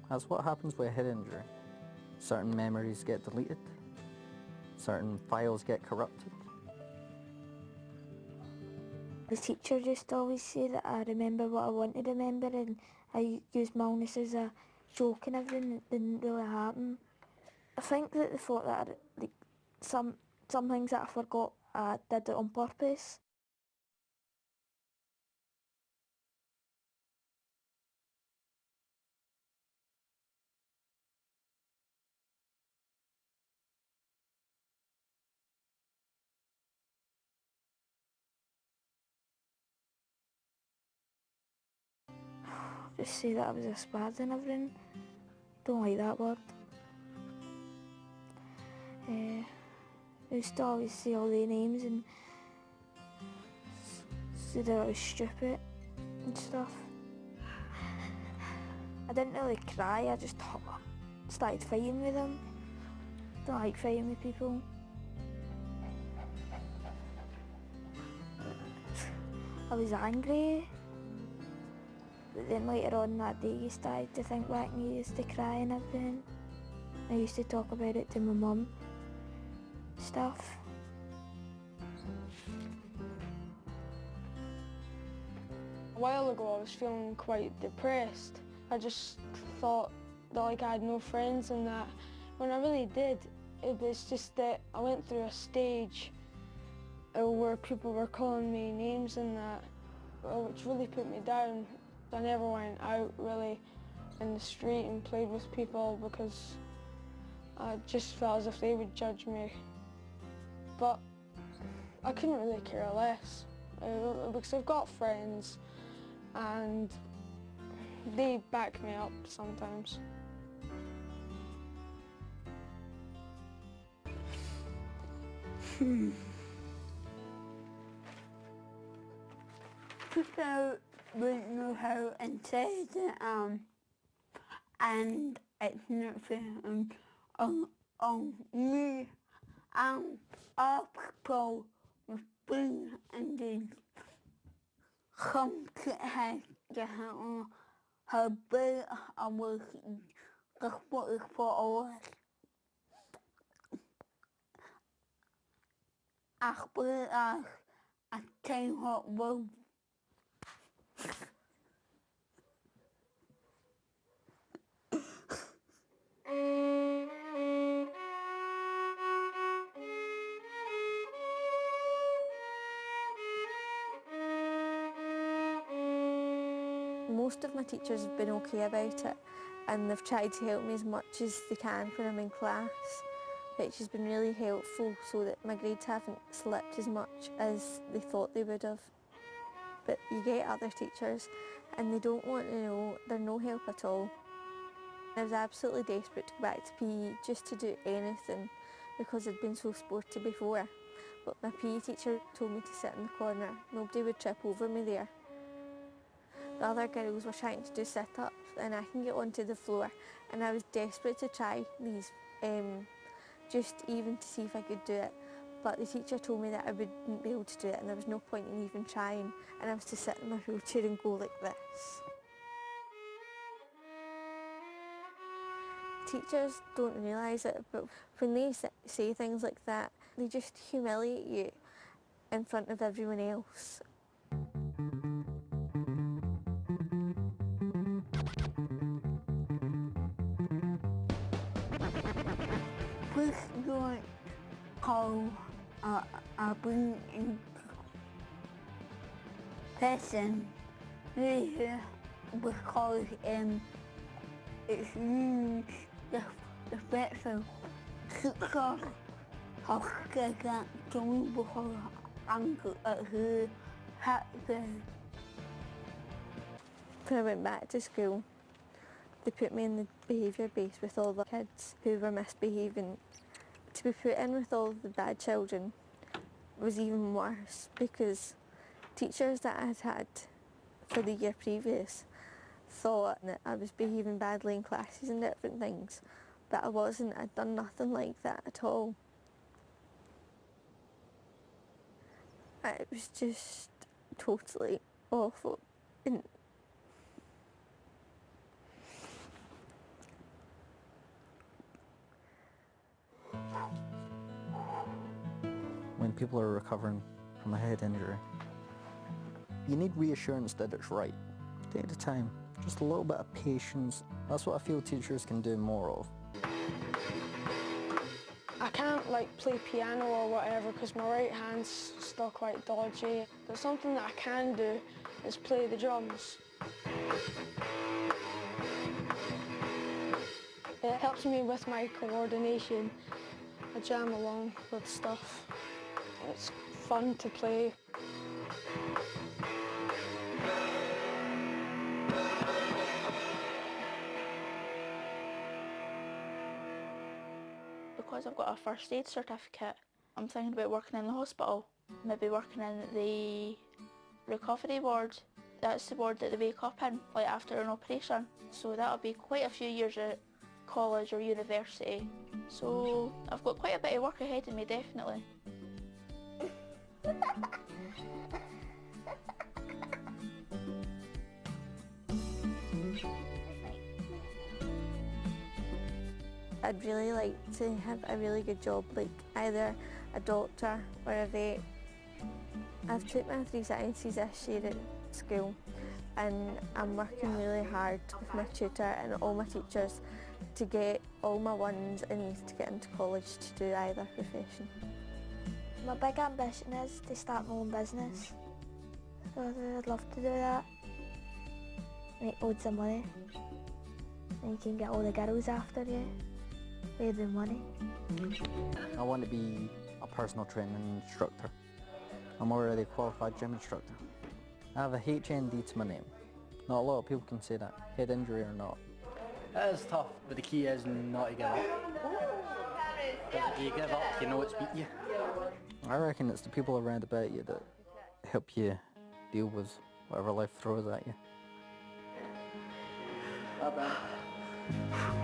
That's what happens with a head injury. Certain memories get deleted, certain files get corrupted. The teacher just always said that I remember what I want to remember, and I used my illness as a joke and everything that didn't really happen. I think that they thought that like some things that I forgot I did it on purpose. Just say that I was a spaz and everything. Don't like that word. They used to always say all their names and say that I was stupid and stuff. I didn't really cry, I just started fighting with them. Don't like fighting with people. I was angry, but then later on that day you started to think back and you used to cry and everything. I used to talk about it to my mum, stuff. A while ago I was feeling quite depressed. I just thought that I had no friends and that. When I really did, it was just that I went through a stage where people were calling me names and that, which really put me down. I never went out really in the street and played with people because I just felt as if they would judge me. But I couldn't really care less because I've got friends and they back me up sometimes. People wouldn't know how inside I am, and it's not fair on me and all people with brain injuries. Some kids have different how big I was supported for hours. As big as a 10-foot road. Most of my teachers have been okay about it, and they've tried to help me as much as they can when I'm in class, which has been really helpful so that my grades haven't slipped as much as they thought they would have. But you get other teachers and they don't want to know, they're no help at all. I was absolutely desperate to go back to PE just to do anything because I'd been so sporty before. But my PE teacher told me to sit in the corner. Nobody would trip over me there. The other girls were trying to do sit-ups and I can get onto the floor, and I was desperate to try these just even to see if I could do it. But the teacher told me that I wouldn't be able to do it and there was no point in even trying, and I was to sit in my wheelchair and go like this. Teachers don't realise it, but when they say things like that, they just humiliate you in front of everyone else. Please don't call a brain injury person later because it's really disrespectful. Teachers have said that to me before and it's really hurtful. When I went back to school, they put me in the behaviour base with all the kids who were misbehaving. To be put in with all the bad children was even worse because teachers that I had had for the year previous thought that I was behaving badly in classes and different things, but I wasn't. I'd done nothing like that at all. It was just totally awful. And people are recovering from a head injury. You need reassurance that it's right. Take the time, just a little bit of patience. That's what I feel teachers can do more of. I can't like play piano or whatever because my right hand's still quite dodgy. But something that I can do is play the drums. It helps me with my coordination. I jam along with stuff. It's fun to play. Because I've got a first aid certificate, I'm thinking about working in the hospital, maybe working in the recovery ward. That's the ward that they wake up in, like after an operation. So that'll be quite a few years at college or university. So I've got quite a bit of work ahead of me, definitely. I'd really like to have a really good job, like either a doctor or a vet. I've took my 3 sciences this year at school and I'm working really hard with my tutor and all my teachers to get all my ones I need to get into college to do either profession. My big ambition is to start my own business. So I'd love to do that. Make loads of money. And you can get all the girls after you. Pay them money. I want to be a personal training instructor. I'm already a qualified gym instructor. I have a HND to my name. Not a lot of people can say that, head injury or not. It is tough, but the key is not to give up. Because if you give up, you know it's beat you. I reckon it's the people around about you that help you deal with whatever life throws at you. Bye-bye.